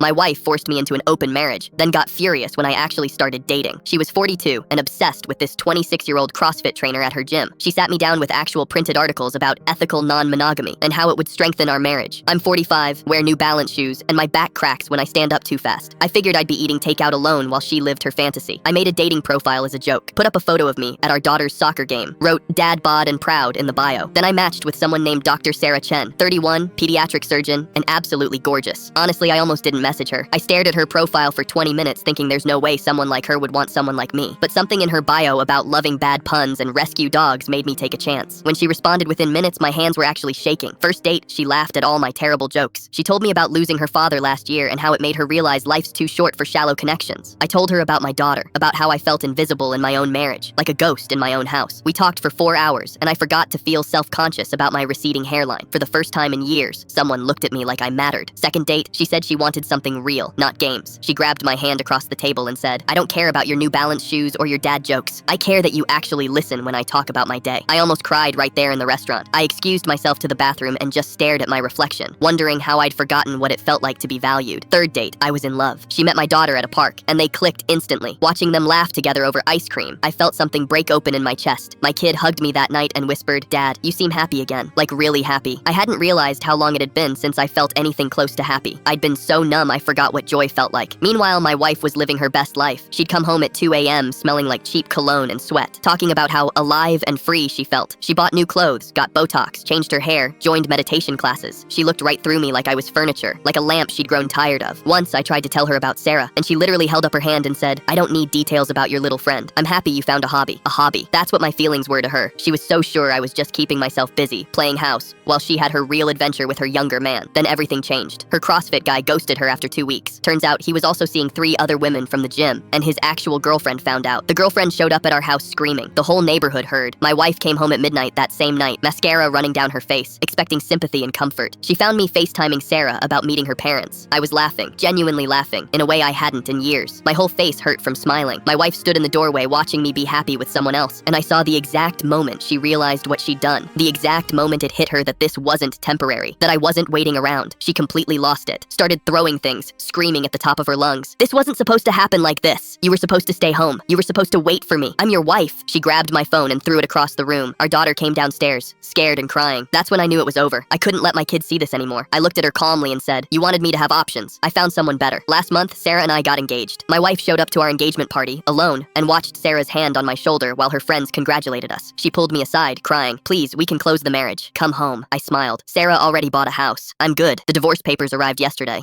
My wife forced me into an open marriage, then got furious when I actually started dating. She was 42 and obsessed with this 26-year-old CrossFit trainer at her gym. She sat me down with actual printed articles about ethical non-monogamy and how it would strengthen our marriage. I'm 45, wear New Balance shoes, and my back cracks when I stand up too fast. I figured I'd be eating takeout alone while she lived her fantasy. I made a dating profile as a joke, put up a photo of me at our daughter's soccer game, wrote "Dad bod and proud" in the bio. Then I matched with someone named Dr. Sarah Chen, 31, pediatric surgeon, and absolutely gorgeous. Honestly, I almost didn't message her. I stared at her profile for 20 minutes thinking there's no way someone like her would want someone like me. But something in her bio about loving bad puns and rescue dogs made me take a chance. When she responded within minutes, my hands were actually shaking. First date, she laughed at all my terrible jokes. She told me about losing her father last year and how it made her realize life's too short for shallow connections. I told her about my daughter, about how I felt invisible in my own marriage, like a ghost in my own house. We talked for 4 hours, and I forgot to feel self-conscious about my receding hairline. For the first time in years, someone looked at me like I mattered. Second date, she said she wanted something real, not games. She grabbed my hand across the table and said, "I don't care about your New Balance shoes or your dad jokes. I care that you actually listen when I talk about my day." I almost cried right there in the restaurant. I excused myself to the bathroom and just stared at my reflection, wondering how I'd forgotten what it felt like to be valued. Third date, I was in love. She met my daughter at a park, and they clicked instantly. Watching them laugh together over ice cream, I felt something break open in my chest. My kid hugged me that night and whispered, "Dad, you seem happy again." Like really happy. I hadn't realized how long it had been since I felt anything close to happy. I'd been so numb I forgot what joy felt like. Meanwhile, my wife was living her best life. She'd come home at 2 a.m. smelling like cheap cologne and sweat, talking about how alive and free she felt. She bought new clothes, got Botox, changed her hair, joined meditation classes. She looked right through me like I was furniture, like a lamp she'd grown tired of. Once I tried to tell her about Sarah, and she literally held up her hand and said, "I don't need details about your little friend. I'm happy you found a hobby." A hobby. That's what my feelings were to her. She was so sure I was just keeping myself busy, playing house, while she had her real adventure with her younger man. Then everything changed. Her CrossFit guy ghosted her after 2 weeks. Turns out he was also seeing 3 other women from the gym, and his actual girlfriend found out. The girlfriend showed up at our house screaming. The whole neighborhood heard. My wife came home at midnight that same night, mascara running down her face, expecting sympathy and comfort. She found me FaceTiming Sarah about meeting her parents. I was laughing, genuinely laughing, in a way I hadn't in years. My whole face hurt from smiling. My wife stood in the doorway watching me be happy with someone else, and I saw the exact moment she realized what she'd done. The exact moment it hit her that this wasn't temporary, that I wasn't waiting around. She completely lost it, started throwing things, screaming at the top of her lungs. "This wasn't supposed to happen like this. You were supposed to stay home. You were supposed to wait for me. I'm your wife." She grabbed my phone and threw it across the room. Our daughter came downstairs, scared and crying. That's when I knew it was over. I couldn't let my kids see this anymore. I looked at her calmly and said, "You wanted me to have options. I found someone better." Last month, Sarah and I got engaged. My wife showed up to our engagement party, alone, and watched Sarah's hand on my shoulder while her friends congratulated us. She pulled me aside, crying, "Please, we can close the marriage. Come home." I smiled. Sarah already bought a house. I'm good. The divorce papers arrived yesterday.